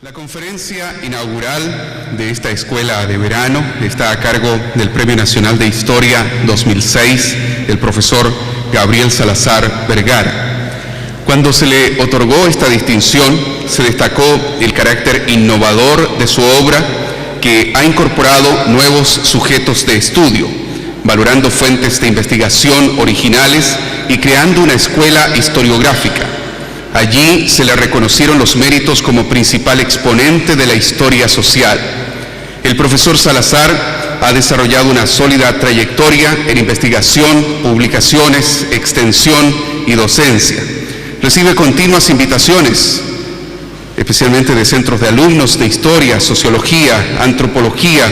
La conferencia inaugural de esta escuela de verano está a cargo del Premio Nacional de Historia 2006, el profesor Gabriel Salazar Vergara. Cuando se le otorgó esta distinción, se destacó el carácter innovador de su obra, que ha incorporado nuevos sujetos de estudio, valorando fuentes de investigación originales y creando una escuela historiográfica. Allí se le reconocieron los méritos como principal exponente de la historia social. El profesor Salazar ha desarrollado una sólida trayectoria en investigación, publicaciones, extensión y docencia. Recibe continuas invitaciones, especialmente de centros de alumnos de historia, sociología, antropología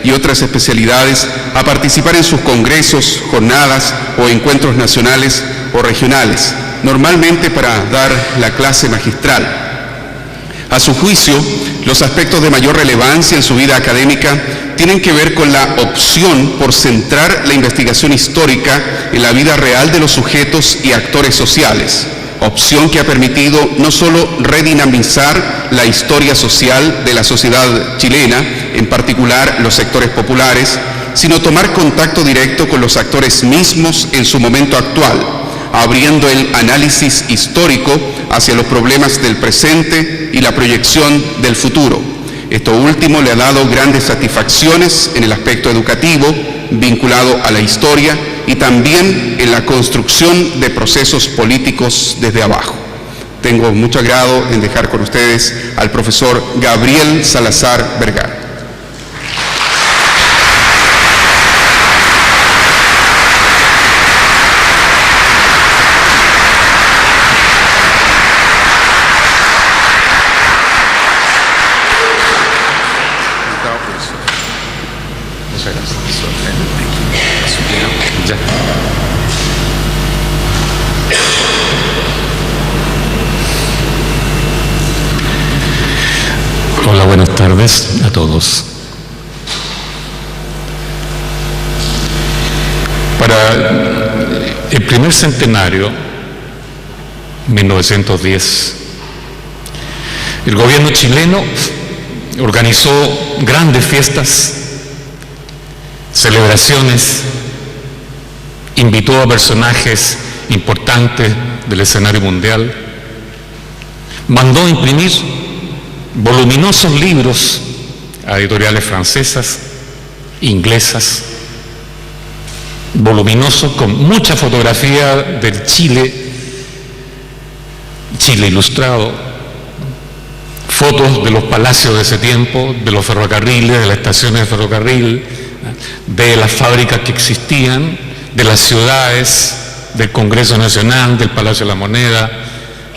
y otras especialidades, a participar en sus congresos, jornadas o encuentros nacionales o regionales, normalmente para dar la clase magistral. A su juicio, los aspectos de mayor relevancia en su vida académica tienen que ver con la opción por centrar la investigación histórica en la vida real de los sujetos y actores sociales, opción que ha permitido no solo redinamizar la historia social de la sociedad chilena, en particular los sectores populares, sino tomar contacto directo con los actores mismos en su momento actual, abriendo el análisis histórico hacia los problemas del presente y la proyección del futuro. Esto último le ha dado grandes satisfacciones en el aspecto educativo, vinculado a la historia, y también en la construcción de procesos políticos desde abajo. Tengo mucho agrado en dejar con ustedes al profesor Gabriel Salazar Vergara. Hola, buenas tardes a todos. Para el primer centenario, 1910, el gobierno chileno organizó grandes fiestas, celebraciones, invitó a personajes importantes del escenario mundial, mandó imprimir voluminosos libros a editoriales francesas, inglesas, voluminosos con mucha fotografía del Chile ilustrado, fotos de los palacios de ese tiempo, de los ferrocarriles, de las estaciones de ferrocarril, de las fábricas que existían, de las ciudades, del Congreso Nacional, del Palacio de la Moneda.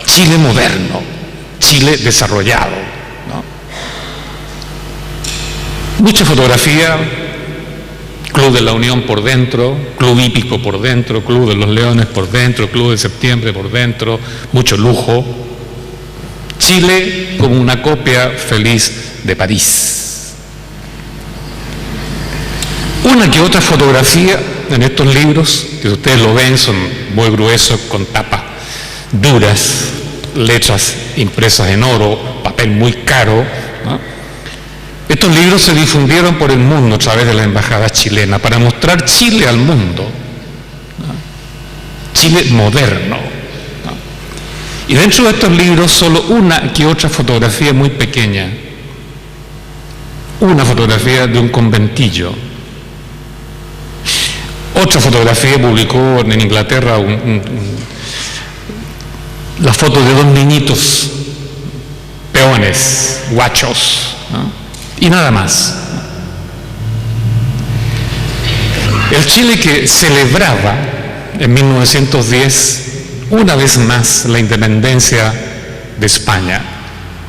Chile moderno, Chile desarrollado. Mucha fotografía, Club de la Unión por dentro, Club Hípico por dentro, Club de los Leones por dentro, Club de Septiembre por dentro, mucho lujo. Chile como una copia feliz de París. Una que otra fotografía en estos libros, que ustedes lo ven, son muy gruesos, con tapas duras, letras impresas en oro, papel muy caro, ¿no? Estos libros se difundieron por el mundo a través de la embajada chilena para mostrar Chile al mundo, ¿no? Chile moderno, ¿no? Y dentro de estos libros solo una que otra fotografía muy pequeña, una fotografía de un conventillo. Otra fotografía publicó en Inglaterra la foto de dos niñitos, peones, guachos, ¿no? Y nada más. El Chile que celebraba en 1910 una vez más la independencia de España,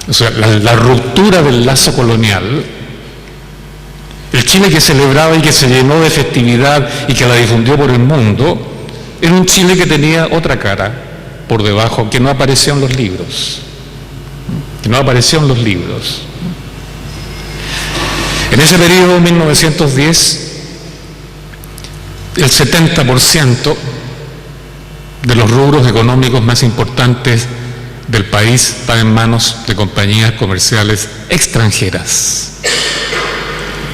o sea, la ruptura del lazo colonial, el Chile que celebraba y que se llenó de festividad y que la difundió por el mundo, era un Chile que tenía otra cara por debajo, que no apareció en los libros, En ese periodo, 1910, el 70% de los rubros económicos más importantes del país estaba en manos de compañías comerciales extranjeras.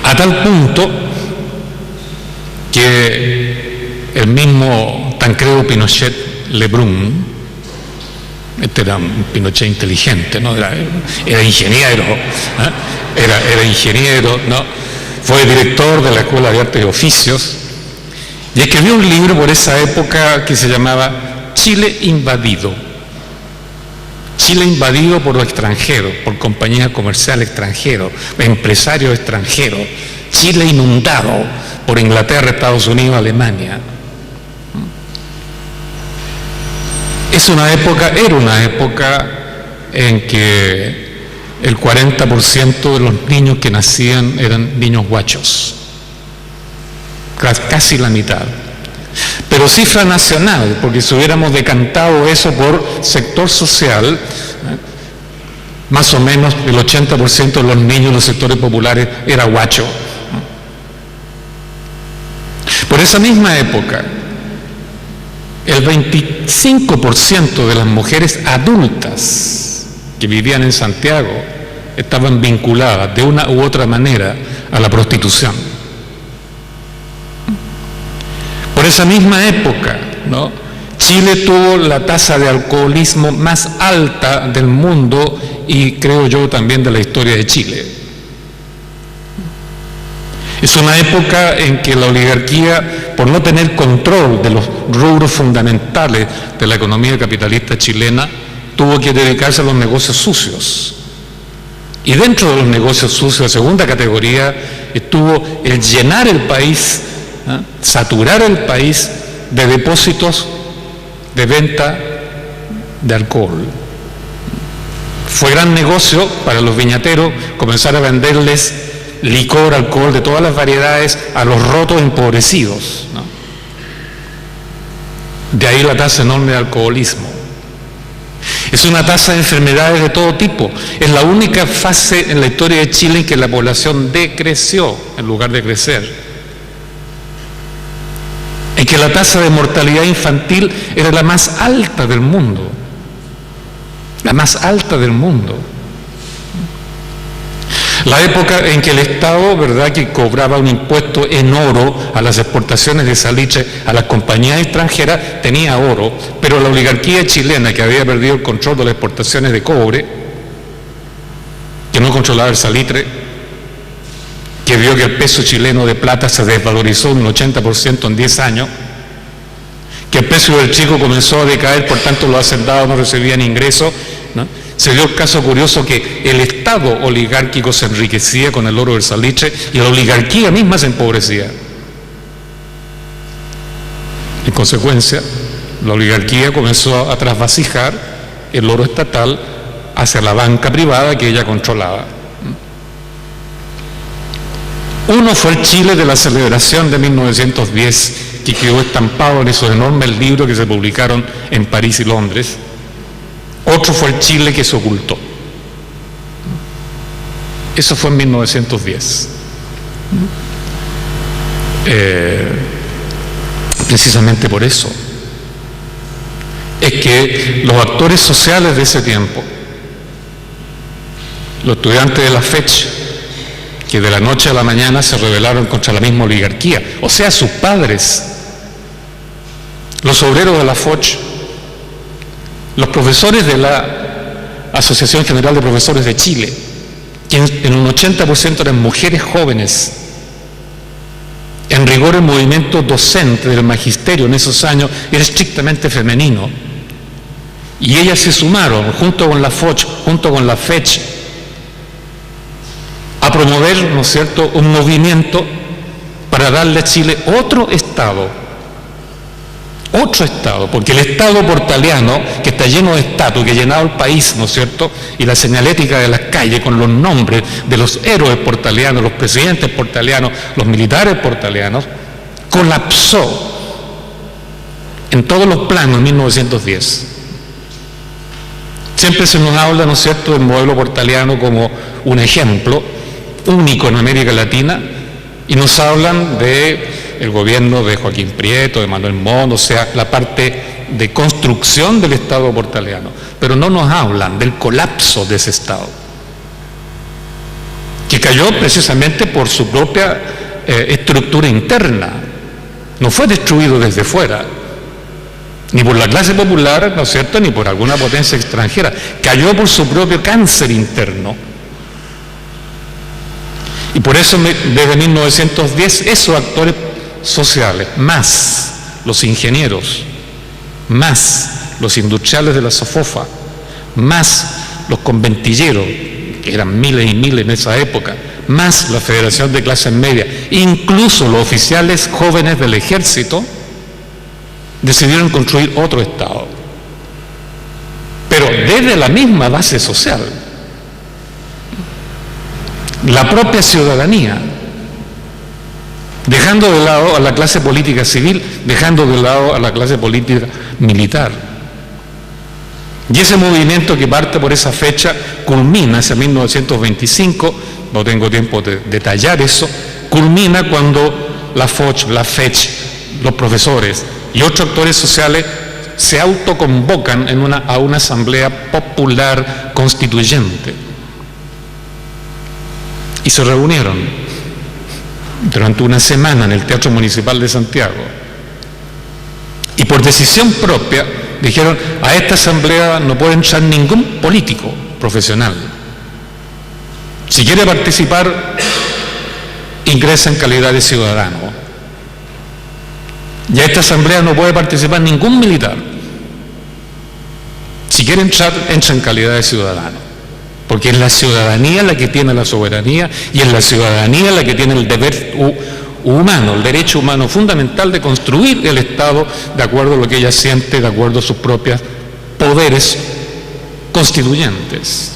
A tal punto que el mismo Tancredo Pinochet Lebrun, este era un Pinochet inteligente, ¿no? Era ingeniero, era ingeniero, ¿no? Fue director de la Escuela de Artes y Oficios y escribió un libro por esa época que se llamaba Chile invadido. Chile invadido por los extranjeros, por compañías comerciales extranjeros, empresarios extranjeros. Chile inundado por Inglaterra, Estados Unidos, Alemania. Era una época en que el 40% de los niños que nacían eran niños guachos, casi la mitad. Pero cifra nacional, porque si hubiéramos decantado eso por sector social, más o menos el 80% de los niños en los sectores populares era guacho. Por esa misma época, el 25% de las mujeres adultas que vivían en Santiago estaban vinculadas de una u otra manera a la prostitución. Por esa misma época, ¿no?, Chile tuvo la tasa de alcoholismo más alta del mundo y creo yo también de la historia de Chile. Es una época en que la oligarquía, por no tener control de los rubros fundamentales de la economía capitalista chilena, tuvo que dedicarse a los negocios sucios. Y dentro de los negocios sucios, la segunda categoría, estuvo el llenar el país, saturar el país de depósitos de venta de alcohol. Fue gran negocio para los viñateros comenzar a venderles licor, alcohol de todas las variedades a los rotos empobrecidos, ¿no? De ahí la tasa enorme de alcoholismo. Es una tasa de enfermedades de todo tipo. Es la única fase en la historia de Chile en que la población decreció en lugar de crecer. En que la tasa de mortalidad infantil era la más alta del mundo. La más alta del mundo. La época en que el Estado, ¿verdad?, que cobraba un impuesto en oro a las exportaciones de salitre a las compañías extranjeras, tenía oro, pero la oligarquía chilena, que había perdido el control de las exportaciones de cobre, que no controlaba el salitre, que vio que el peso chileno de plata se desvalorizó un 80% en 10 años, que el precio del chico comenzó a decaer, por tanto los hacendados no recibían ingresos, ¿no? Se dio el caso curioso que el Estado oligárquico se enriquecía con el oro del salitre y la oligarquía misma se empobrecía. En consecuencia, la oligarquía comenzó a trasvasijar el oro estatal hacia la banca privada que ella controlaba. Uno fue el Chile de la celebración de 1910, que quedó estampado en esos enormes libros que se publicaron en París y Londres. Otro fue el Chile que se ocultó. Eso fue en 1910. Precisamente por eso es que los actores sociales de ese tiempo, los estudiantes de la FECH, que de la noche a la mañana se rebelaron contra la misma oligarquía, o sea, sus padres, los obreros de la FOCH, los profesores de la Asociación General de Profesores de Chile, que en un 80% eran mujeres jóvenes. En rigor, el movimiento docente del magisterio en esos años era estrictamente femenino. Y ellas se sumaron, junto con la FOCH, junto con la FECH, a promover, ¿no es cierto?, un movimiento para darle a Chile otro Estado, porque el Estado portaliano, que está lleno de estatuas, que ha llenado el país, ¿no es cierto?, y la señalética de las calles con los nombres de los héroes portalianos, los presidentes portalianos, los militares portalianos, colapsó en todos los planos en 1910. Siempre se nos habla, ¿no es cierto?, del modelo portaliano como un ejemplo único en América Latina, y nos hablan de el gobierno de Joaquín Prieto, de Manuel Montt, o sea, la parte de construcción del Estado portaleano, pero no nos hablan del colapso de ese Estado, que cayó precisamente por su propia estructura interna, no fue destruido desde fuera, ni por la clase popular, ¿no es cierto?, ni por alguna potencia extranjera, cayó por su propio cáncer interno. Y por eso desde 1910 esos actores sociales, más los ingenieros, más los industriales de la Sofofa, más los conventilleros, que eran miles y miles en esa época, más la Federación de Clases Medias, incluso los oficiales jóvenes del ejército, decidieron construir otro Estado, pero desde la misma base social, la propia ciudadanía, dejando de lado a la clase política civil, dejando de lado a la clase política militar. Y ese movimiento que parte por esa fecha culmina hacia 1925, no tengo tiempo de detallar eso, culmina cuando la Foch, la FECH, los profesores y otros actores sociales se autoconvocan a una asamblea popular constituyente. Y se reunieron durante una semana en el Teatro Municipal de Santiago. Y por decisión propia dijeron, a esta asamblea no puede entrar ningún político profesional. Si quiere participar, ingresa en calidad de ciudadano. Y a esta asamblea no puede participar ningún militar. Si quiere entrar, entra en calidad de ciudadano. Porque es la ciudadanía la que tiene la soberanía y es la ciudadanía la que tiene el deber humano, el derecho humano fundamental de construir el Estado de acuerdo a lo que ella siente, de acuerdo a sus propios poderes constituyentes.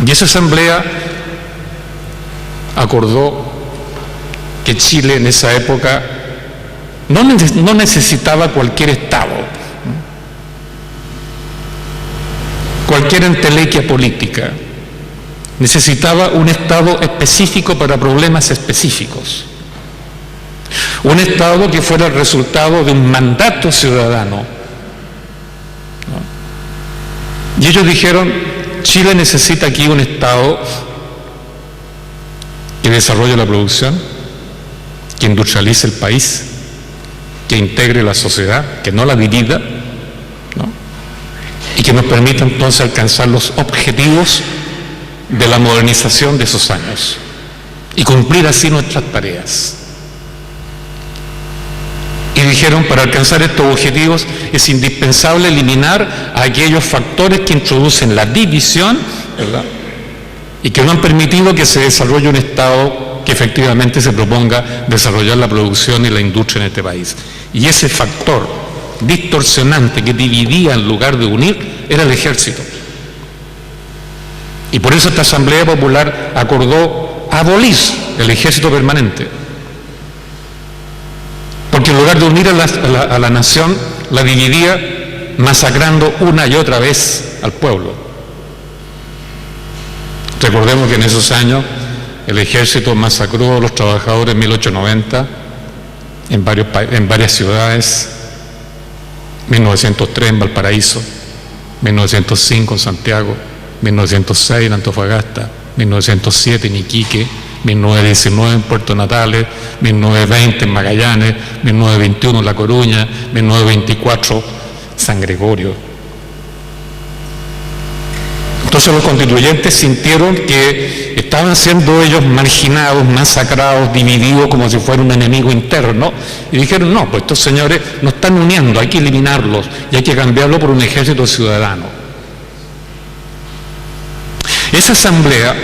Y esa asamblea acordó que Chile en esa época no necesitaba cualquier Estado, cualquier entelequia política, necesitaba un Estado específico para problemas específicos, un Estado que fuera el resultado de un mandato ciudadano. Y ellos dijeron, Chile necesita aquí un Estado que desarrolle la producción, que industrialice el país, que integre la sociedad, que no la divida, y que nos permita entonces alcanzar los objetivos de la modernización de esos años y cumplir así nuestras tareas. Y dijeron, para alcanzar estos objetivos es indispensable eliminar a aquellos factores que introducen la división, ¿verdad?, y que no han permitido que se desarrolle un Estado que efectivamente se proponga desarrollar la producción y la industria en este país. Y ese factor distorsionante que dividía en lugar de unir era el ejército. Y por eso esta Asamblea Popular acordó abolir el ejército permanente, porque en lugar de unir a la nación, la dividía masacrando una y otra vez al pueblo. Recordemos que en esos años el ejército masacró a los trabajadores en 1890 en varias ciudades, 1903 en Valparaíso, 1905 en Santiago, 1906 en Antofagasta, 1907 en Iquique, 1919 en Puerto Natales, 1920 en Magallanes, 1921 en La Coruña, 1924 San Gregorio. Entonces los constituyentes sintieron que estaban siendo ellos marginados, masacrados, divididos como si fuera un enemigo interno, y dijeron, no, pues estos señores nos están uniendo, hay que eliminarlos y hay que cambiarlo por un ejército ciudadano. Esa asamblea,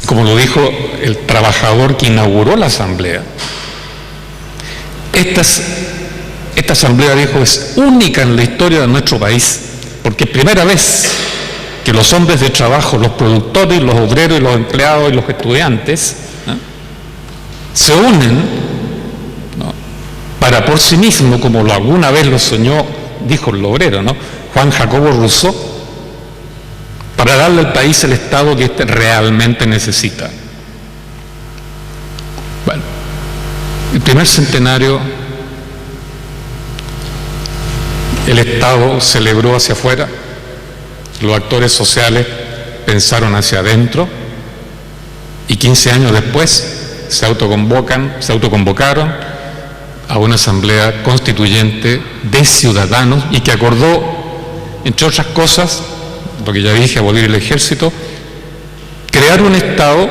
como lo dijo el trabajador que inauguró la asamblea, esta asamblea, dijo, es única en la historia de nuestro país, porque es primera vez que los hombres de trabajo, los productores, los obreros, los empleados y los estudiantes, ¿no?, se unen, ¿no?, para por sí mismo, como alguna vez lo soñó, dijo el obrero, ¿no?, Juan Jacobo Rousseau, para darle al país el Estado que éste realmente necesita. Bueno, el primer centenario El Estado celebró hacia afuera, los actores sociales pensaron hacia adentro, y 15 años después se autoconvocaron a una asamblea constituyente de ciudadanos y que acordó, entre otras cosas, lo que ya dije, abolir el ejército, crear un Estado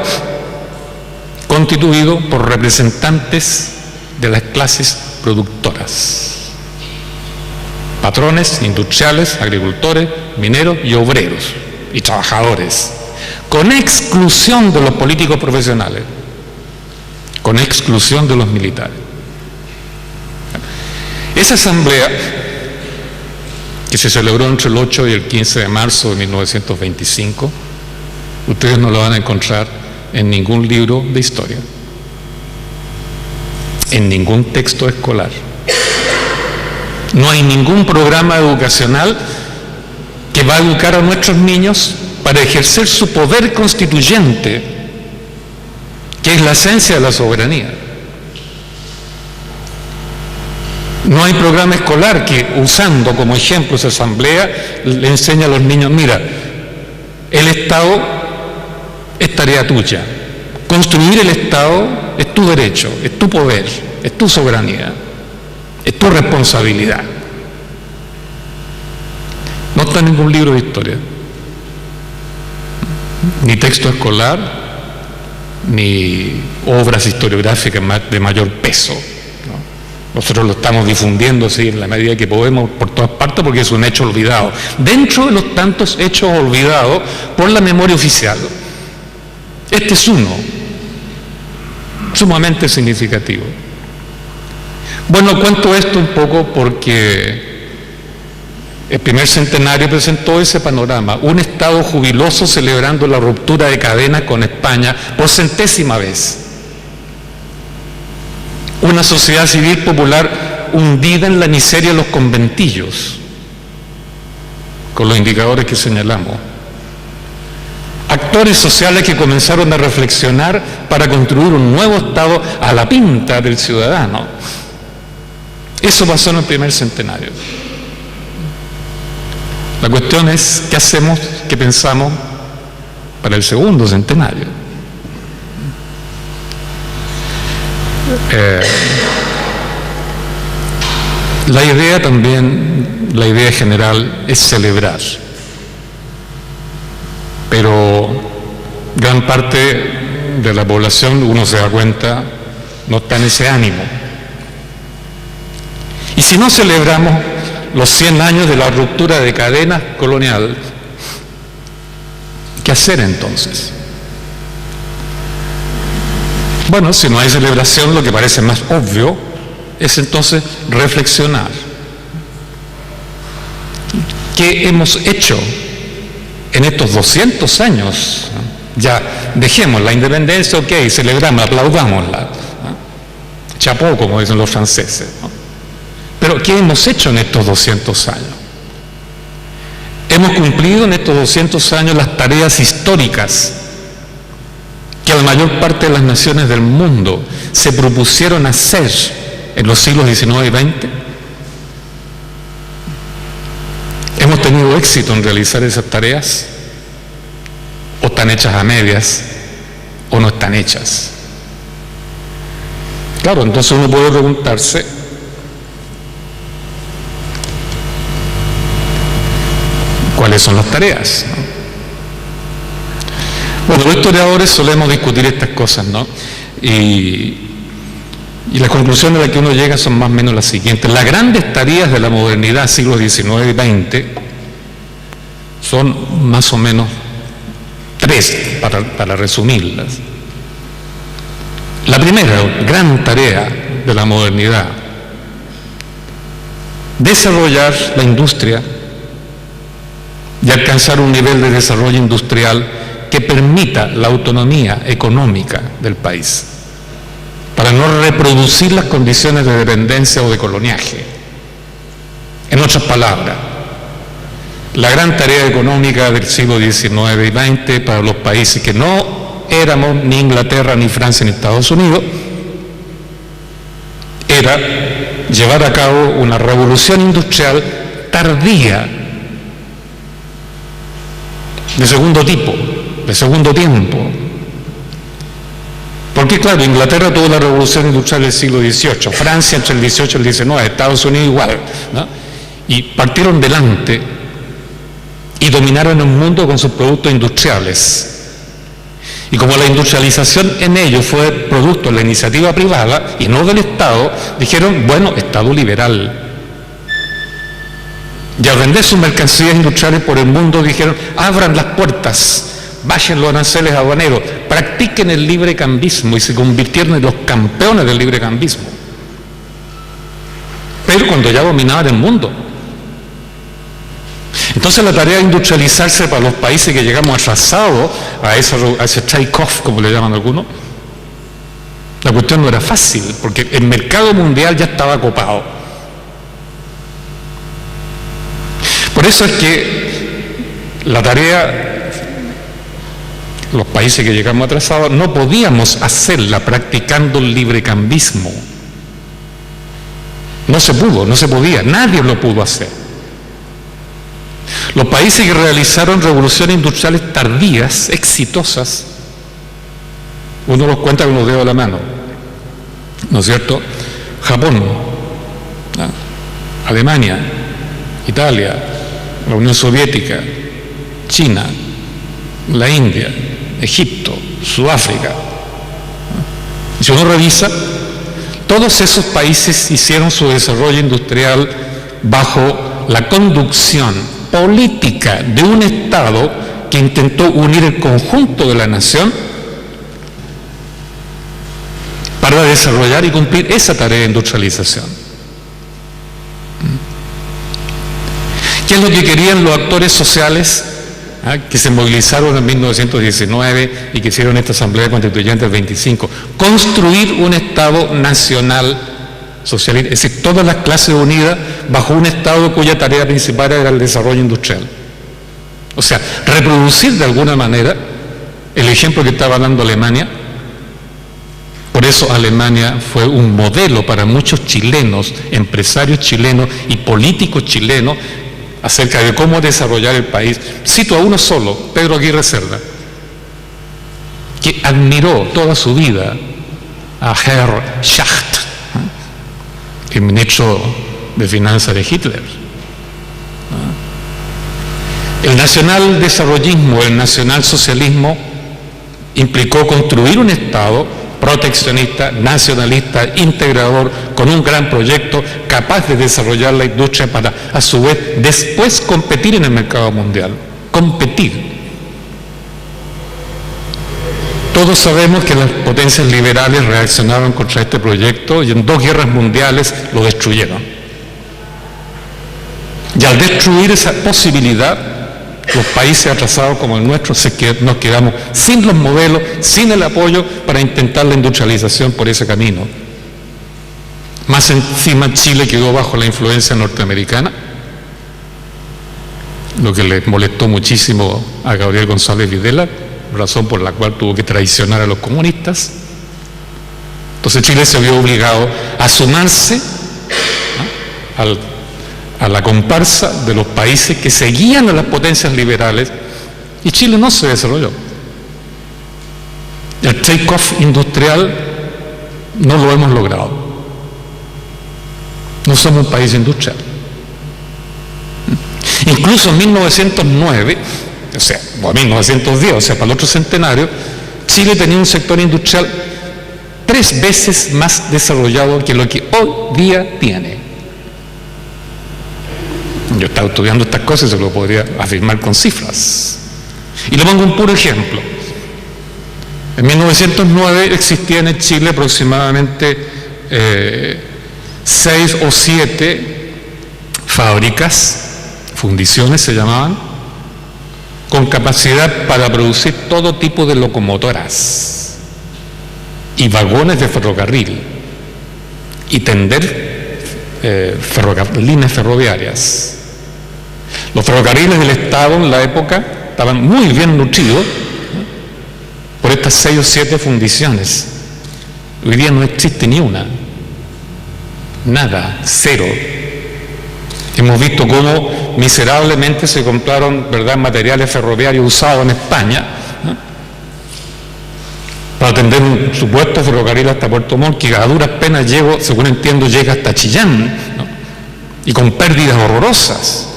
constituido por representantes de las clases productoras, patrones, industriales, agricultores, mineros y obreros y trabajadores, con exclusión de los políticos profesionales, con exclusión de los militares. Esa asamblea, que se celebró entre el 8 y el 15 de marzo de 1925, ustedes no la van a encontrar en ningún libro de historia, en ningún texto escolar. No hay ningún programa educacional que va a educar a nuestros niños para ejercer su poder constituyente, que es la esencia de la soberanía. No hay programa escolar que, usando como ejemplo esa asamblea, le enseñe a los niños: mira, el Estado es tarea tuya. Construir el Estado es tu derecho, es tu poder, es tu soberanía, es tu responsabilidad. No está en ningún libro de historia, ni texto escolar, ni obras historiográficas de mayor peso. Nosotros lo estamos difundiendo así en la medida que podemos por todas partes, porque es un hecho olvidado, dentro de los tantos hechos olvidados por la memoria oficial. Este es uno, sumamente significativo. Bueno, cuento esto un poco porque el primer centenario presentó ese panorama: un Estado jubiloso celebrando la ruptura de cadenas con España por 100ª vez. Una sociedad civil popular hundida en la miseria de los conventillos, con los indicadores que señalamos. Actores sociales que comenzaron a reflexionar para construir un nuevo Estado a la pinta del ciudadano. Eso pasó en el primer centenario. La cuestión es: ¿qué hacemos, qué pensamos para el segundo centenario? La idea también, la idea general es celebrar, pero gran parte de la población, uno se da cuenta, no está en ese ánimo. Y si no celebramos los 100 años de la ruptura de cadenas colonial, ¿qué hacer entonces? Bueno, si no hay celebración, lo que parece más obvio es entonces reflexionar. ¿Qué hemos hecho en estos 200 años? Ya, dejemos la independencia, ok, celebramos, aplaudámosla. Chapeau, como dicen los franceses. Pero ¿qué hemos hecho en estos 200 años? Hemos cumplido en estos 200 años las tareas históricas que la mayor parte de las naciones del mundo se propusieron hacer en los siglos XIX y XX. ¿Hemos tenido éxito en realizar esas tareas? ¿O están hechas a medias? ¿O no están hechas? Claro, entonces uno puede preguntarse: ¿cuáles son las tareas? Bueno, los historiadores solemos discutir estas cosas, ¿no? Y las conclusiones a las que uno llega son más o menos las siguientes. Las grandes tareas de la modernidad, siglos XIX y XX, son más o menos 3, para resumirlas. La primera gran tarea de la modernidad: desarrollar la industria y alcanzar un nivel de desarrollo industrial que permita la autonomía económica del país, para no reproducir las condiciones de dependencia o de coloniaje. En otras palabras, la gran tarea económica del siglo XIX y XX para los países que no éramos ni Inglaterra, ni Francia, ni Estados Unidos, era llevar a cabo una revolución industrial tardía, de segundo tipo, de segundo tiempo. Porque claro, Inglaterra tuvo la revolución industrial del siglo XVIII, Francia entre el XVIII y el XIX, Estados Unidos igual, ¿no? Y partieron delante y dominaron el mundo con sus productos industriales. Y como la industrialización en ellos fue producto de la iniciativa privada y no del Estado, dijeron, bueno, Estado liberal. Y al vender sus mercancías industriales por el mundo, dijeron, abran las puertas, bajen los aranceles aduaneros, practiquen el librecambismo, y se convirtieron en los campeones del librecambismo. Pero cuando ya dominaban el mundo. Entonces la tarea de industrializarse para los países que llegamos atrasados a ese take-off, como le llaman algunos, la cuestión no era fácil, porque el mercado mundial ya estaba copado. Por eso es que la tarea, los países que llegamos atrasados, no podíamos hacerla practicando el librecambismo. No se pudo, no se podía, nadie lo pudo hacer. Los países que realizaron revoluciones industriales tardías, exitosas, uno los cuenta con los dedos de la mano, ¿no es cierto? Japón, ¿no? Alemania, Italia, la Unión Soviética, China, la India, Egipto, Sudáfrica. Si uno revisa, todos esos países hicieron su desarrollo industrial bajo la conducción política de un Estado que intentó unir el conjunto de la nación para desarrollar y cumplir esa tarea de industrialización. ¿Qué es lo que querían los actores sociales que se movilizaron en 1919 y que hicieron esta Asamblea Constituyente del 25? Construir un Estado nacional socialista, es decir, todas las clases unidas bajo un Estado cuya tarea principal era el desarrollo industrial. O sea, reproducir de alguna manera el ejemplo que estaba dando Alemania. Por eso Alemania fue un modelo para muchos chilenos, empresarios chilenos y políticos chilenos, acerca de cómo desarrollar el país. Cito a uno solo, Pedro Aguirre Cerda, que admiró toda su vida a Herr Schacht, el ministro de Finanzas de Hitler. El nacional desarrollismo, el nacional socialismo implicó construir un Estado proteccionista, nacionalista, integrador, con un gran proyecto capaz de desarrollar la industria para, a su vez, después competir en el mercado mundial. Competir. Todos sabemos que las potencias liberales reaccionaron contra este proyecto y en 2 guerras mundiales lo destruyeron. Y al destruir esa posibilidad, los países atrasados como el nuestro nos quedamos sin los modelos, sin el apoyo para intentar la industrialización por ese camino. Más encima Chile quedó bajo la influencia norteamericana, lo que le molestó muchísimo a Gabriel González Videla, razón por la cual tuvo que traicionar a los comunistas. Entonces Chile se vio obligado a sumarse, ¿no?, a la comparsa de los países que seguían a las potencias liberales, y Chile no se desarrolló. El take-off industrial no lo hemos logrado. No somos un país industrial. Incluso en 1909, o sea, o 1910, o sea, para el otro centenario, Chile tenía un sector industrial 3 veces más desarrollado que lo que hoy día tiene. Yo estaba estudiando estas cosas y se lo podría afirmar con cifras. Y le pongo un puro ejemplo. En 1909 existían en Chile aproximadamente 6 o 7 fábricas, fundiciones se llamaban, con capacidad para producir todo tipo de locomotoras y vagones de ferrocarril y tender líneas ferroviarias. Los ferrocarriles del Estado en la época estaban muy bien nutridos, ¿no?, por estas 6 o 7 fundiciones. Hoy día no existe ni una, nada, cero. Hemos visto cómo miserablemente se compraron, ¿verdad?, materiales ferroviarios usados en España, ¿no?, para atender un supuesto ferrocarril hasta Puerto Montt, que a duras penas según entiendo, llega hasta Chillán, ¿no?, y con pérdidas horrorosas.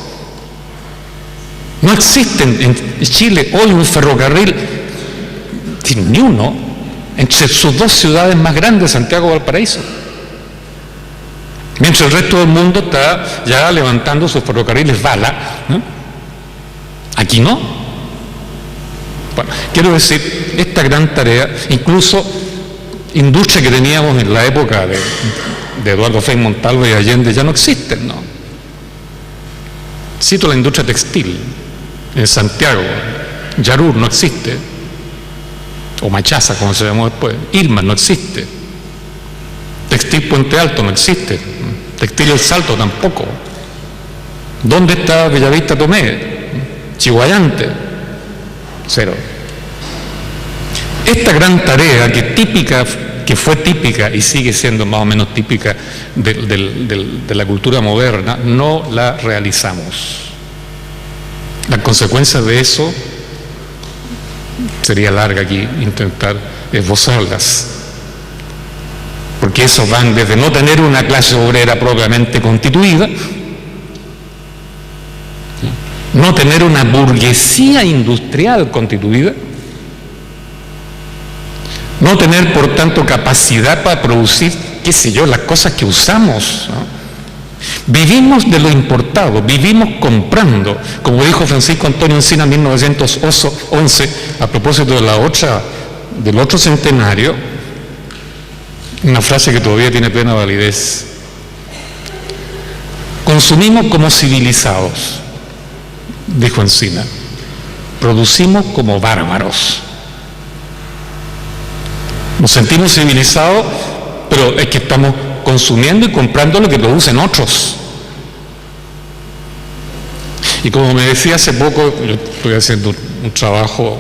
No existe en Chile hoy un ferrocarril, ni uno, entre sus dos ciudades más grandes, Santiago y Valparaíso. Mientras el resto del mundo está ya levantando sus ferrocarriles bala, ¿no? Aquí no. Bueno, quiero decir, esta gran tarea, incluso industria que teníamos en la época de Eduardo Frei Montalva y Allende, ya no existen, ¿no? Cito la industria textil en Santiago, Yarur no existe, o Machaza, como se llamó después, Irma no existe, Textil Puente Alto no existe, Textil El Salto tampoco. ¿Dónde está Bellavista Tomé? Chihuayante, cero. Esta gran tarea que fue típica y sigue siendo más o menos típica de la cultura moderna, no la realizamos. Las consecuencias de eso sería larga aquí intentar esbozarlas, porque esos van desde no tener una clase obrera propiamente constituida, no tener una burguesía industrial constituida, no tener por tanto capacidad para producir, qué sé yo, las cosas que usamos, ¿no? Vivimos de lo importado, vivimos comprando, como dijo Francisco Antonio Encina en 1911 a propósito del otro centenario, una frase que todavía tiene plena validez: consumimos como civilizados, dijo Encina, producimos como bárbaros. Nos sentimos civilizados, pero es que estamos consumiendo y comprando lo que producen otros. Y como me decía hace poco, yo estoy haciendo un trabajo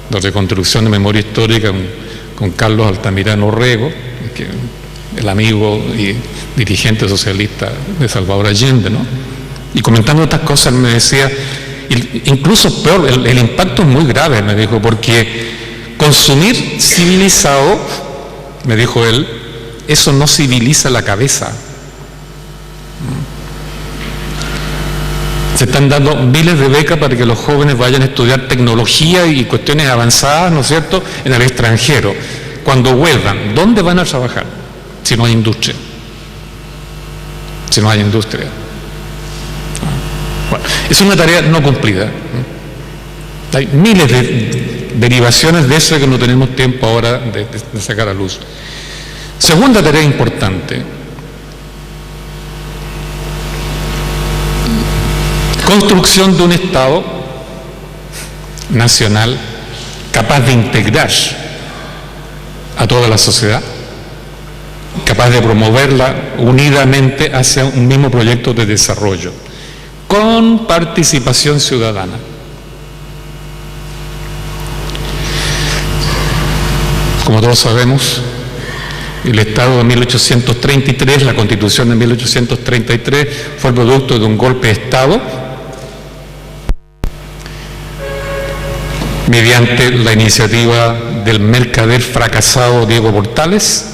de reconstrucción de memoria histórica con Carlos Altamirano Rego, que es el amigo y dirigente socialista de Salvador Allende, ¿no? Y comentando estas cosas me decía, incluso peor, el impacto es muy grave, me dijo, porque consumir civilizado, me dijo él, eso no civiliza la cabeza. Se están dando miles de becas para que los jóvenes vayan a estudiar tecnología y cuestiones avanzadas, ¿no es cierto?, en el extranjero. Cuando vuelvan, ¿dónde van a trabajar si no hay industria? Si no hay industria. Bueno, es una tarea no cumplida. Hay miles de derivaciones de eso que no tenemos tiempo ahora de sacar a luz. Segunda tarea importante: construcción de un Estado nacional capaz de integrar a toda la sociedad, capaz de promoverla unidamente hacia un mismo proyecto de desarrollo, con participación ciudadana. Como todos sabemos, el Estado de 1833, la Constitución de 1833, fue el producto de un golpe de Estado mediante la iniciativa del mercader fracasado Diego Portales,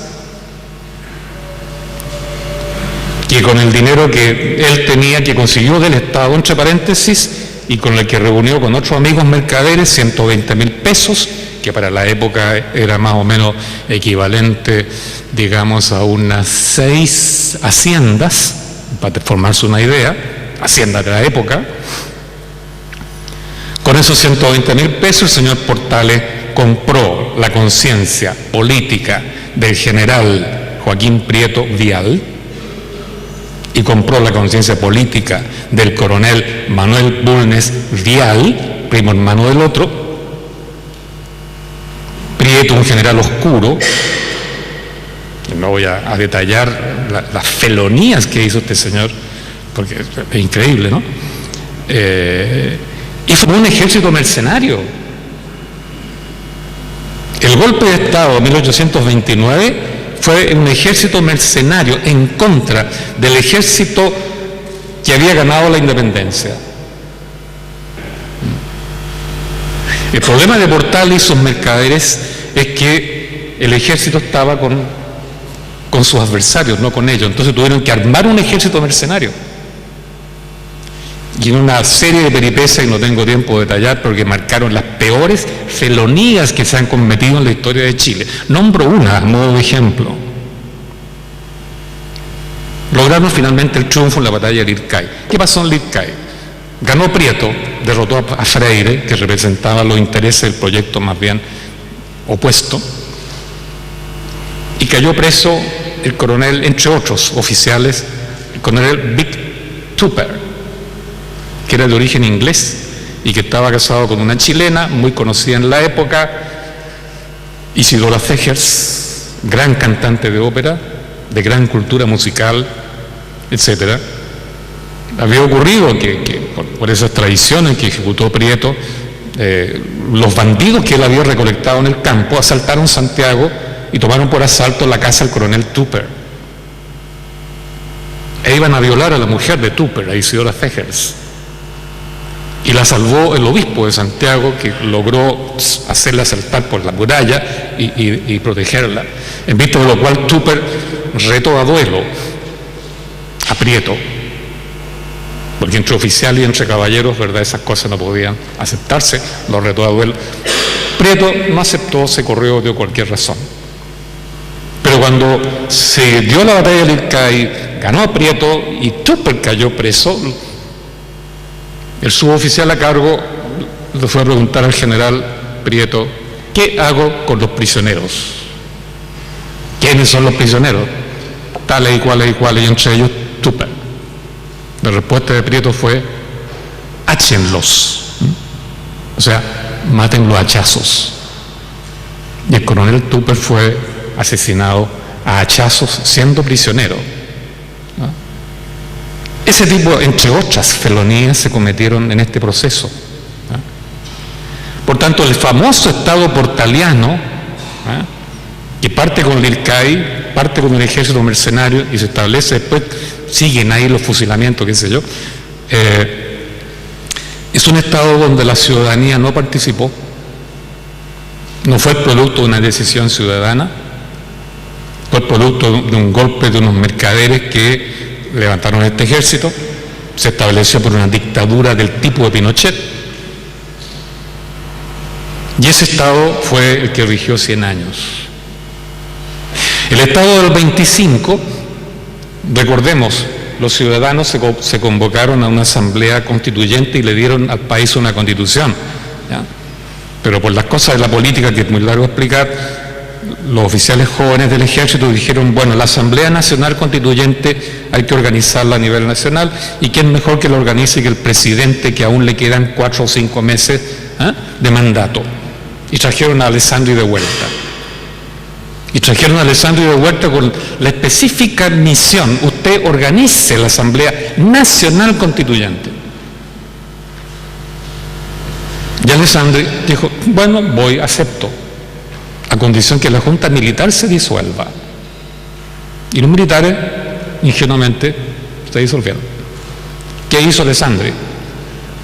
que con el dinero que él tenía, que consiguió del Estado, entre paréntesis, y con el que reunió con otros amigos mercaderes 120.000 pesos, que para la época era más o menos equivalente, digamos, a unas 6 haciendas, para formarse una idea, haciendas de la época. Con esos 120.000 pesos, el señor Portales compró la conciencia política del general Joaquín Prieto Vial y compró la conciencia política del coronel Manuel Bulnes Vial, primo hermano del otro. Prieto, un general oscuro, no voy a detallar las felonías que hizo este señor, porque es increíble, ¿no? Y fue un ejército mercenario. El golpe de Estado de 1829 fue un ejército mercenario en contra del ejército que había ganado la independencia. El problema de Portales y sus mercaderes es que el ejército estaba con sus adversarios, no con ellos. Entonces tuvieron que armar un ejército mercenario. Y en una serie de peripecias, y no tengo tiempo de detallar, porque marcaron las peores felonías que se han cometido en la historia de Chile. Nombro una a modo de ejemplo. Lograron finalmente el triunfo en la batalla de Lircay. ¿Qué pasó en Lircay? Ganó Prieto, derrotó a Freire, que representaba los intereses del proyecto más bien opuesto, y cayó preso el coronel, entre otros oficiales, el coronel Vic Tupper, que era de origen inglés y que estaba casado con una chilena muy conocida en la época, Isidora Zegers, gran cantante de ópera, de gran cultura musical, etcétera. Había ocurrido que por esas tradiciones que ejecutó Prieto, los bandidos que él había recolectado en el campo asaltaron Santiago y tomaron por asalto la casa del coronel Tupper. E iban a violar a la mujer de Tupper, a Isidora Zegers. Y la salvó el obispo de Santiago, que logró hacerla saltar por la muralla y protegerla. En vista de lo cual Tupper retó a duelo a Prieto, porque entre oficial y entre caballeros, ¿verdad?, esas cosas no podían aceptarse, lo retó a duelo. Prieto no aceptó, se corrió, dio cualquier razón. Pero cuando se dio la batalla de Lircay, ganó a Prieto y Tupper cayó preso, el suboficial a cargo le fue a preguntar al general Prieto: ¿qué hago con los prisioneros? ¿Quiénes son los prisioneros? Tales y cuales, y entre ellos Tupper. La respuesta de Prieto fue: háchenlos. O sea, mátenlos a hachazos. Y el coronel Tupper fue asesinado a hachazos siendo prisionero. Ese tipo, entre otras felonías, se cometieron en este proceso. Por tanto, el famoso Estado portaliano, que parte con Lircay, parte con el ejército mercenario y se establece después, siguen ahí los fusilamientos, qué sé yo, es un Estado donde la ciudadanía no participó, no fue el producto de una decisión ciudadana, fue el producto de un golpe de unos mercaderes que levantaron este ejército, se estableció por una dictadura del tipo de Pinochet, y ese Estado fue el que rigió 100 años. El Estado del 25, recordemos, los ciudadanos se convocaron a una asamblea constituyente y le dieron al país una constitución, ¿ya? Pero por las cosas de la política, que es muy largo explicar, los oficiales jóvenes del ejército dijeron: bueno, la Asamblea Nacional Constituyente hay que organizarla a nivel nacional, y quién mejor que la organice que el presidente, que aún le quedan 4 o 5 meses de mandato. Y trajeron a Alessandri de vuelta. Con la específica misión: usted organice la Asamblea Nacional Constituyente. Y Alessandri dijo: bueno, acepto, a condición que la Junta Militar se disuelva. Y los militares, ingenuamente, se disolvieron. ¿Qué hizo Alessandri?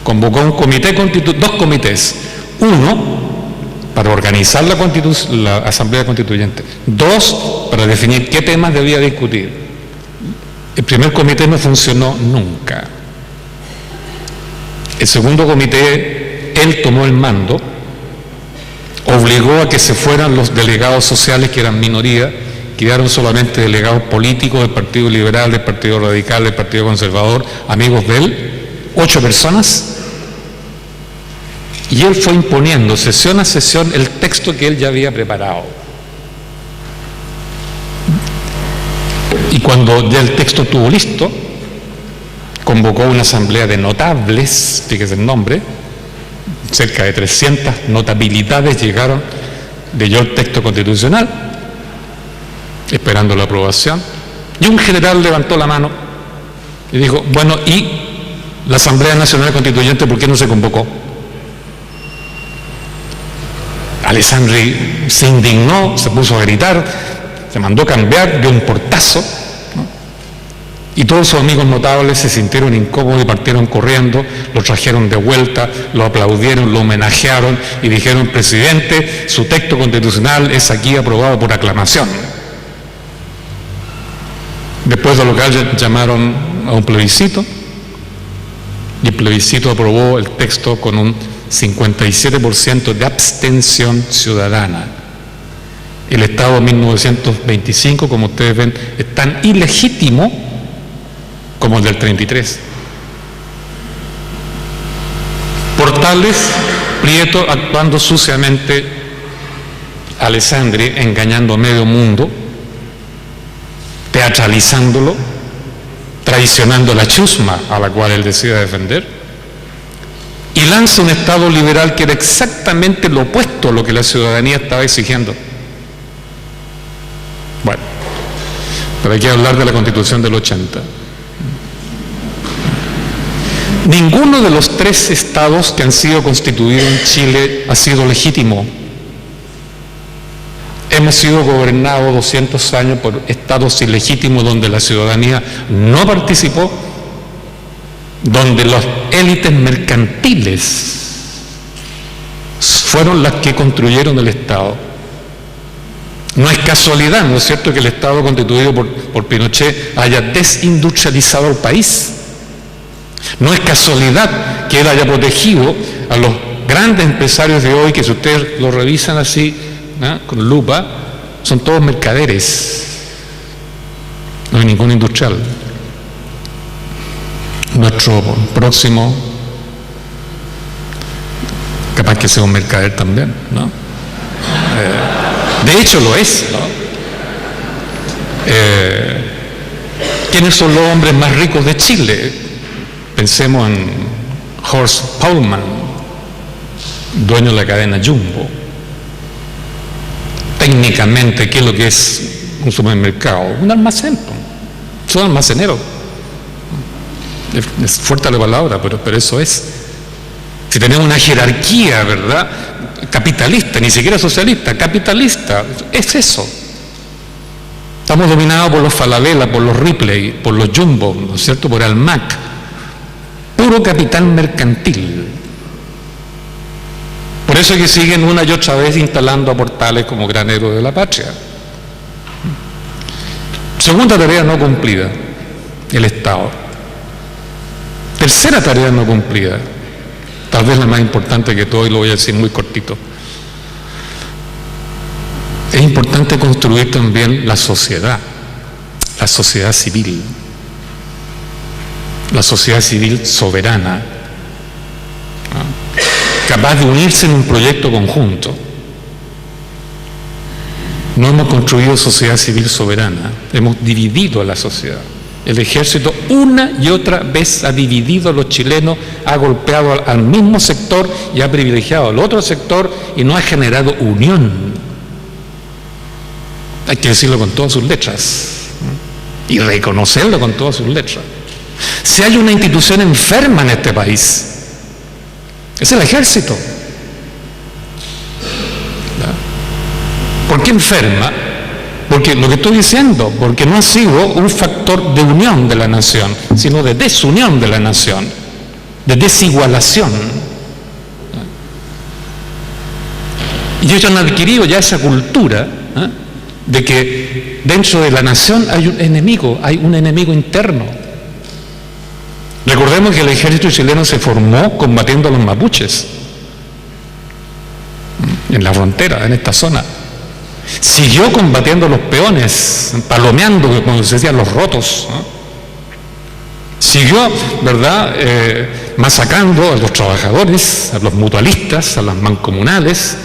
Convocó un comité dos comités. Uno, para organizar la Asamblea Constituyente. 2, para definir qué temas debía discutir. El primer comité no funcionó nunca. El segundo comité, él tomó el mando, obligó a que se fueran los delegados sociales, que eran minoría, quedaron solamente delegados políticos del Partido Liberal, del Partido Radical, del Partido Conservador, amigos de él, 8 personas, y él fue imponiendo sesión a sesión el texto que él ya había preparado. Y cuando ya el texto estuvo listo, convocó una asamblea de notables, fíjese el nombre, cerca de 300 notabilidades llegaron, leyó el texto constitucional, esperando la aprobación, y un general levantó la mano y dijo: bueno, ¿y la Asamblea Nacional Constituyente por qué no se convocó? Alessandri se indignó, se puso a gritar, se mandó cambiar, dio un portazo, ¿no? Y todos sus amigos notables se sintieron incómodos y partieron corriendo, lo trajeron de vuelta, lo aplaudieron, lo homenajearon y dijeron: presidente, su texto constitucional es aquí aprobado por aclamación. Después de lo que llamaron a un plebiscito, y el plebiscito aprobó el texto con un 57% de abstención ciudadana. El Estado de 1925, como ustedes ven, es tan ilegítimo como el del 33. Portales, Prieto actuando suciamente, Alessandri engañando a medio mundo, teatralizándolo, traicionando la chusma a la cual él decide defender, y lanza un Estado liberal que era exactamente lo opuesto a lo que la ciudadanía estaba exigiendo. Bueno, pero hay que hablar de la Constitución del 80. Ninguno de los 3 estados que han sido constituidos en Chile ha sido legítimo. Hemos sido gobernados 200 años por estados ilegítimos donde la ciudadanía no participó, donde las élites mercantiles fueron las que construyeron el Estado. No es casualidad, ¿no es cierto?, que el Estado constituido por Pinochet haya desindustrializado el país. No es casualidad que él haya protegido a los grandes empresarios de hoy, que si ustedes lo revisan así, ¿no?, con lupa, son todos mercaderes. No hay ningún industrial. Nuestro próximo, capaz que sea un mercader también, ¿no? De hecho lo es, ¿no? ¿Quiénes son los hombres más ricos de Chile? Pensemos en Horst Paulmann, dueño de la cadena Jumbo. Técnicamente, ¿qué es lo que es un supermercado? Un almacén, son almaceneros. Es fuerte la palabra, pero eso es. Si tenemos una jerarquía, ¿verdad?, capitalista, ni siquiera socialista, capitalista, es eso. Estamos dominados por los Falabella, por los Ripley, por los Jumbo, ¿no es cierto?, por Almac. Puro capital mercantil. Por eso es que siguen una y otra vez instalando a Portales como gran héroe de la patria. Segunda tarea no cumplida, el Estado. Tercera tarea no cumplida, tal vez la más importante que todo, y lo voy a decir muy cortito. Es importante construir también la sociedad civil. La sociedad civil soberana, ¿no?, capaz de unirse en un proyecto conjunto. No hemos construido sociedad civil soberana, hemos dividido a la sociedad. El ejército una y otra vez ha dividido a los chilenos, ha golpeado al mismo sector y ha privilegiado al otro sector y no ha generado unión. Hay que decirlo con todas sus letras, ¿no?, y reconocerlo con todas sus letras. Si hay una institución enferma en este país, es el ejército. ¿Por qué enferma? Porque lo que estoy diciendo, porque no ha sido un factor de unión de la nación, sino de desunión de la nación, de desigualación. Y ellos han adquirido ya esa cultura, ¿eh?, de que dentro de la nación hay un enemigo interno. Recordemos que el ejército chileno se formó combatiendo a los mapuches en la frontera, en esta zona. Siguió combatiendo a los peones, palomeando, como se decía, los rotos, ¿no? Siguió, ¿verdad?, masacrando a los trabajadores, a los mutualistas, a las mancomunales.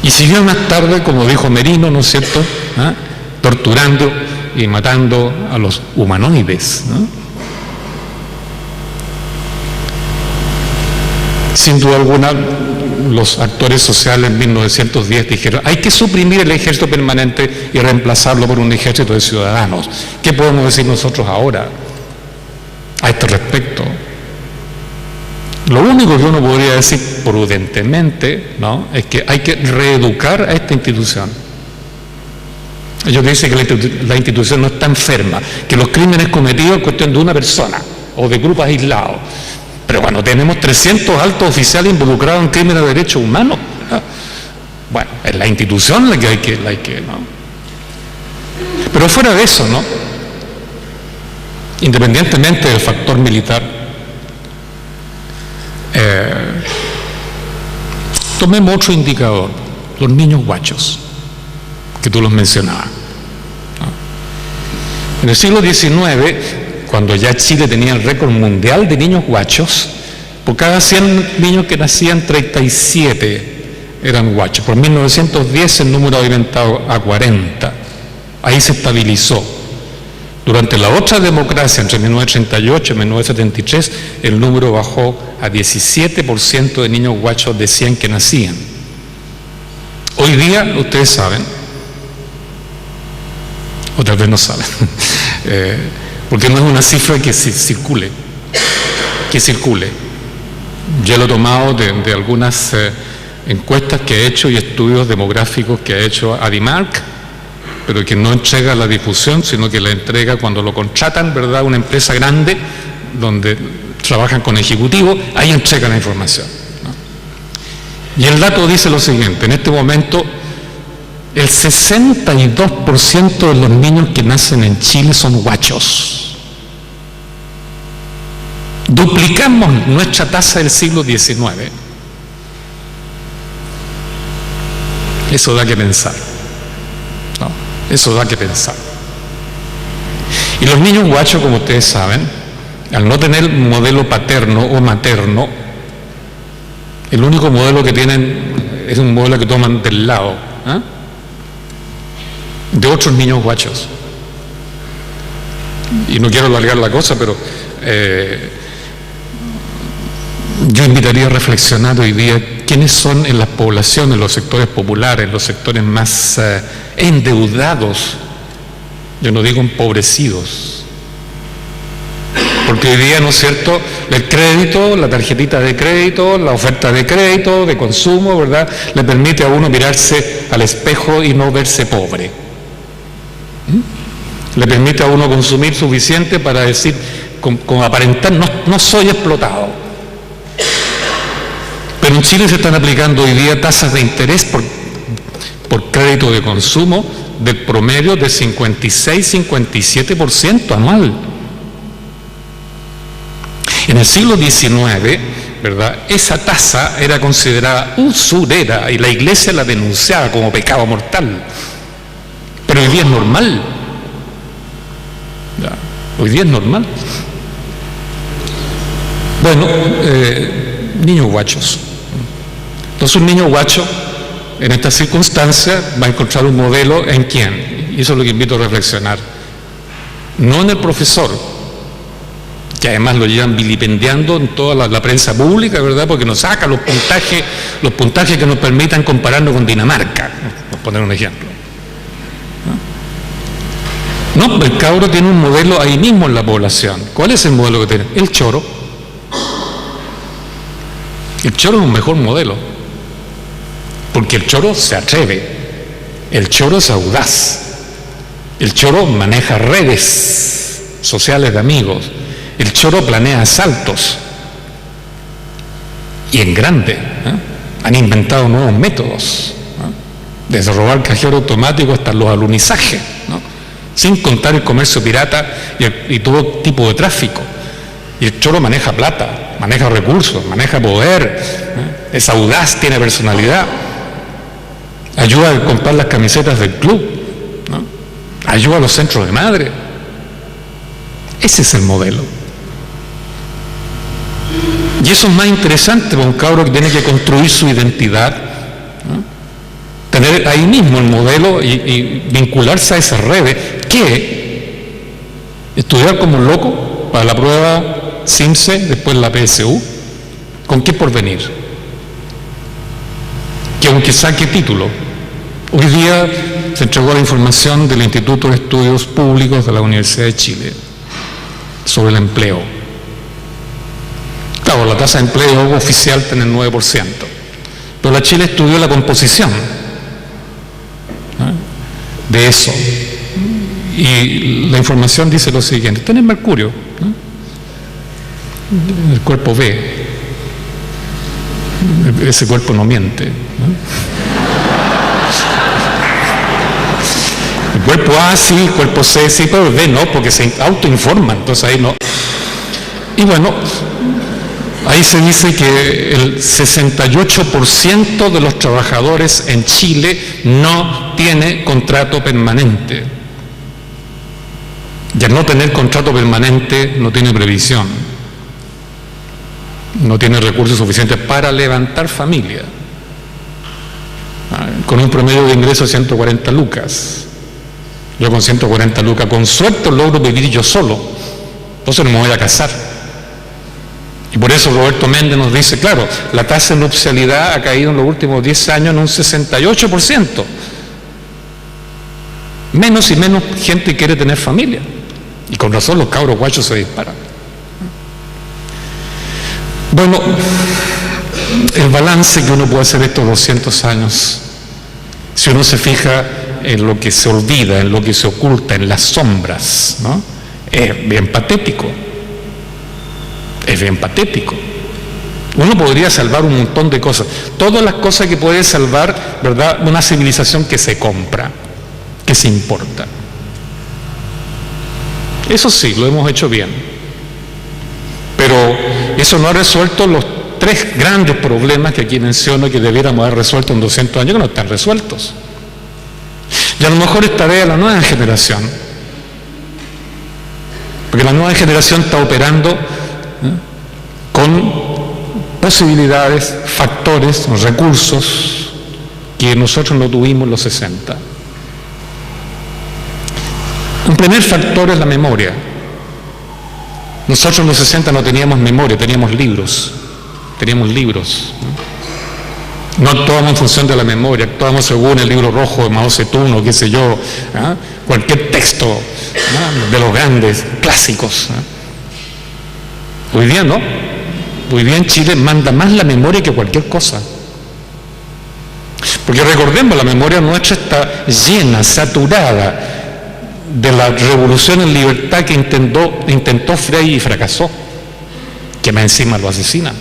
Y siguió más tarde, como dijo Merino, ¿no es cierto?, ¿eh?, torturando y matando a los humanoides, ¿no? Sin duda alguna, los actores sociales en 1910 dijeron: hay que suprimir el ejército permanente y reemplazarlo por un ejército de ciudadanos. ¿Qué podemos decir nosotros ahora a este respecto? Lo único que uno podría decir prudentemente, ¿no?, es que hay que reeducar a esta institución. Ellos dicen que la institución no está enferma, que los crímenes cometidos es cuestión de una persona o de grupos aislados. Pero cuando tenemos 300 altos oficiales involucrados en crímenes de derechos humanos, ¿no? Bueno, es la institución la que hay que ¿no? Pero fuera de eso, ¿no? Independientemente del factor militar, tomemos otro indicador, los niños guachos, que tú los mencionabas, ¿no? En el siglo XIX, cuando ya Chile tenía el récord mundial de niños guachos, por cada 100 niños que nacían, 37 eran guachos. Por 1910 el número ha aumentado a 40. Ahí se estabilizó. Durante la otra democracia, entre 1938 y 1973, el número bajó a 17% de niños guachos de 100 que nacían. Hoy día, ustedes saben, o tal vez no saben, porque no es una cifra que circule, Yo lo he tomado de algunas encuestas que he hecho y estudios demográficos que ha hecho Adimark, pero que no entrega la difusión, sino que la entrega cuando lo contratan, ¿verdad? Una empresa grande, donde trabajan con ejecutivos, ahí entrega la información, ¿no? Y el dato dice lo siguiente: en este momento, el 62% de los niños que nacen en Chile son guachos. Duplicamos nuestra tasa del siglo XIX. Eso da que pensar, ¿no? Eso da que pensar. Y los niños guachos, como ustedes saben, al no tener modelo paterno o materno, el único modelo que tienen es un modelo que toman del lado, ¿eh? De otros niños guachos. Y no quiero alargar la cosa, pero yo invitaría a reflexionar hoy día quiénes son en las poblaciones, en los sectores populares, en los sectores más endeudados, yo no digo empobrecidos, porque hoy día, ¿no es cierto?, el crédito, la tarjetita de crédito, la oferta de crédito, de consumo, ¿verdad?, le permite a uno mirarse al espejo y no verse pobre. Le permite a uno consumir suficiente para decir, con aparentar, no soy explotado. Pero en Chile se están aplicando hoy día tasas de interés por crédito de consumo del promedio de 56-57% anual. En el siglo XIX, ¿verdad?, esa tasa era considerada usurera y la Iglesia la denunciaba como pecado mortal. Pero hoy día es normal. ¿Ya? Hoy día es normal. Bueno, niños guachos. Entonces un niño guacho, en esta circunstancia, va a encontrar un modelo en quién. Y eso es lo que invito a reflexionar. No en el profesor, que además lo llevan vilipendiando en toda la prensa pública, ¿verdad?, porque nos saca los puntajes que nos permitan compararnos con Dinamarca, por poner un ejemplo. No, el cabro tiene un modelo ahí mismo en la población. ¿Cuál es el modelo que tiene? El choro. El choro es un mejor modelo, porque el choro se atreve, el choro es audaz, el choro maneja redes sociales de amigos, el choro planea asaltos, y en grande, han inventado nuevos métodos, desde robar cajero automático hasta los alunizajes, ¿no?, sin contar el comercio pirata y todo tipo de tráfico. Y el choro maneja plata, maneja recursos, maneja poder, es audaz, tiene personalidad, ayuda a comprar las camisetas del club, ¿no?, ayuda a los centros de madre. Ese es el modelo. Y eso es más interesante para un cabro que tiene que construir su identidad, ¿no?, tener ahí mismo el modelo y vincularse a esas redes, que estudiar como un loco para la prueba CIMSE, después la PSU, ¿con qué porvenir? Que aunque saque título, hoy día se entregó la información del Instituto de Estudios Públicos de la Universidad de Chile sobre el empleo. Claro, la tasa de empleo oficial está en el 9%, pero la Chile estudió la composición. de eso. Y la información dice lo siguiente: tenés mercurio, ¿no? El cuerpo ve, ese cuerpo no miente, ¿no? El cuerpo A sí, el cuerpo C sí, pero el B no, porque se autoinforma, entonces ahí no. Y bueno, ahí se dice que el 68% de los trabajadores en Chile no tiene contrato permanente. Y al no tener contrato permanente no tiene previsión, no tiene recursos suficientes para levantar familia, con un promedio de ingresos de 140 lucas. Yo con 140 lucas, con suerte logro vivir yo solo, entonces no me voy a casar. Y por eso Roberto Méndez nos dice, claro, la tasa de nupcialidad ha caído en los últimos 10 años en un 68%. Menos y menos gente quiere tener familia. Y con razón los cabros guachos se disparan. Bueno, el balance que uno puede hacer estos 200 años, si uno se fija en lo que se olvida, en lo que se oculta, en las sombras, ¿no?, es bien patético. Es bien patético. Uno podría salvar un montón de cosas, todas las cosas que puede salvar, ¿verdad?, una civilización que se compra, que se importa. Eso sí, lo hemos hecho bien. Pero eso no ha resuelto los 3 grandes problemas que aquí menciono que debiéramos haber resuelto en 200 años, que no están resueltos. Y a lo mejor es tarea de la nueva generación, porque la nueva generación está operando con posibilidades, factores, recursos que nosotros no tuvimos en los 60. Un primer factor es la memoria. Nosotros en los 60 no teníamos memoria, teníamos libros. No actuábamos en función de la memoria, actuábamos según el libro rojo de Mao Zedong o qué sé yo, cualquier texto de los grandes clásicos. Hoy día no. Hoy día en Chile manda más la memoria que cualquier cosa. Porque recordemos, la memoria nuestra está llena, saturada de la revolución en libertad que intentó Frei y fracasó, que más encima lo asesina.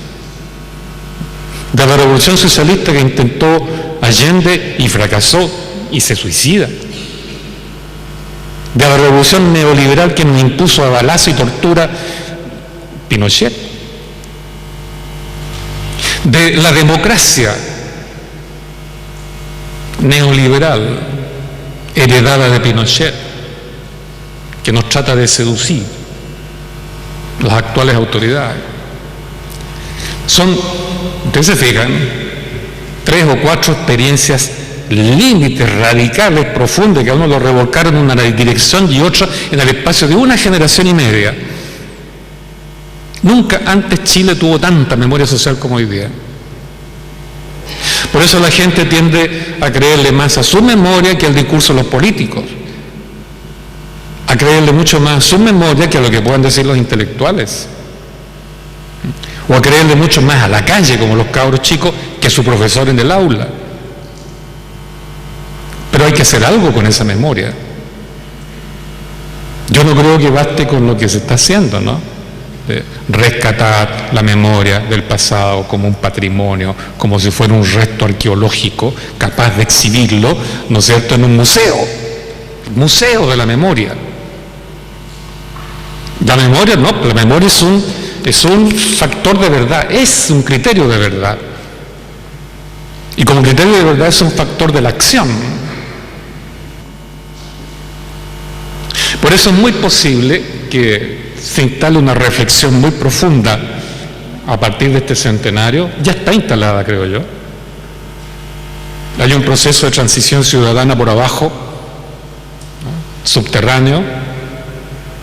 De la revolución socialista que intentó Allende y fracasó y se suicida. De la revolución neoliberal que nos impuso a balazo y tortura Pinochet. De la democracia neoliberal heredada de Pinochet, que nos trata de seducir las actuales autoridades. Son, ustedes se fijan, 3 o 4 experiencias límites, radicales, profundas, que a uno lo revolcaron en una dirección y otra en el espacio de una generación y media. Nunca antes Chile tuvo tanta memoria social como hoy día. Por eso la gente tiende a creerle más a su memoria que al discurso de los políticos, a creerle mucho más a su memoria que a lo que puedan decir los intelectuales, o a creerle mucho más a la calle, como los cabros chicos, que a su profesor en el aula. Pero hay que hacer algo con esa memoria. Yo no creo que baste con lo que se está haciendo, ¿no?, de rescatar la memoria del pasado como un patrimonio, como si fuera un resto arqueológico capaz de exhibirlo, ¿no es cierto?, en un museo de la memoria. La memoria no, la memoria es un factor de verdad, es un criterio de verdad. Y como criterio de verdad es un factor de la acción. Por eso es muy posible que se instale una reflexión muy profunda a partir de este centenario. Ya está instalada, creo yo. Hay un proceso de transición ciudadana por abajo, ¿no?, subterráneo,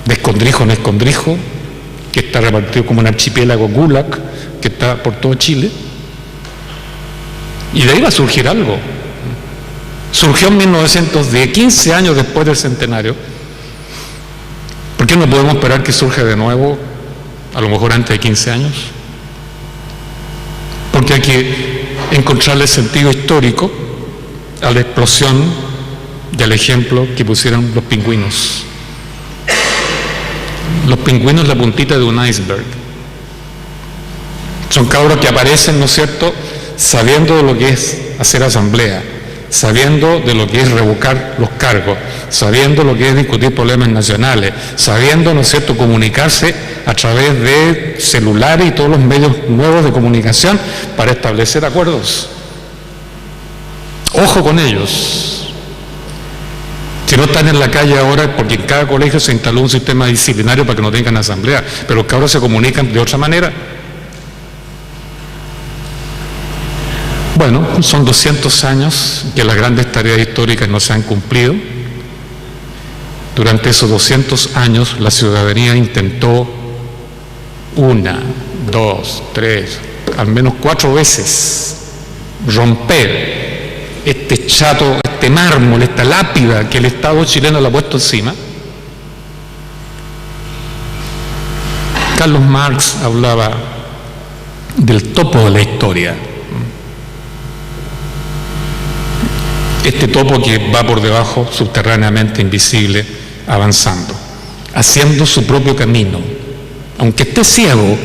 de escondrijo en escondrijo, que está repartido como un archipiélago Gulag, que está por todo Chile. Y de ahí va a surgir algo. Surgió en 1910, 15 años después del centenario. ¿Por qué no podemos esperar que surja de nuevo, a lo mejor antes de 15 años? Porque hay que encontrarle sentido histórico a la explosión del ejemplo que pusieron los pingüinos. Los pingüinos, la puntita de un iceberg. Son cabros que aparecen, ¿no es cierto?, sabiendo de lo que es hacer asamblea, sabiendo de lo que es revocar los cargos, sabiendo lo que es discutir problemas nacionales, sabiendo, ¿no es cierto?, comunicarse a través de celulares y todos los medios nuevos de comunicación para establecer acuerdos. Ojo con ellos. Si no están en la calle ahora, porque en cada colegio se instaló un sistema disciplinario para que no tengan asamblea, pero los cabros se comunican de otra manera. Bueno, son 200 años que las grandes tareas históricas no se han cumplido. Durante esos 200 años la ciudadanía intentó 1, 2, 3, al menos 4 veces romper este chato, este mármol, esta lápida que el Estado chileno le ha puesto encima. Carlos Marx hablaba del topo de la historia. Este topo que va por debajo, subterráneamente invisible, avanzando, haciendo su propio camino, aunque esté ciego,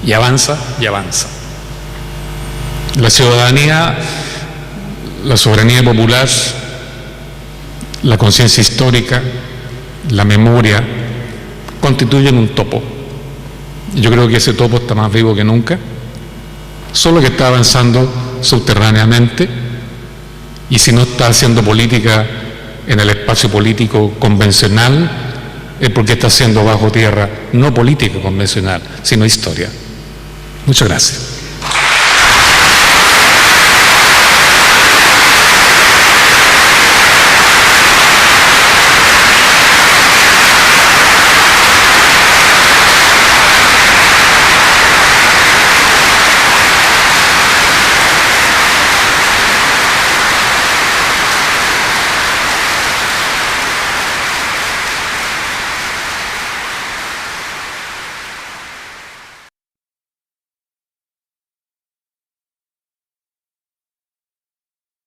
y avanza y avanza. La ciudadanía, la soberanía popular, la conciencia histórica, la memoria, constituyen un topo. Yo creo que ese topo está más vivo que nunca, solo que está avanzando subterráneamente, y si no está haciendo política en el espacio político convencional, es porque está haciendo bajo tierra, no política convencional, sino historia. Muchas gracias.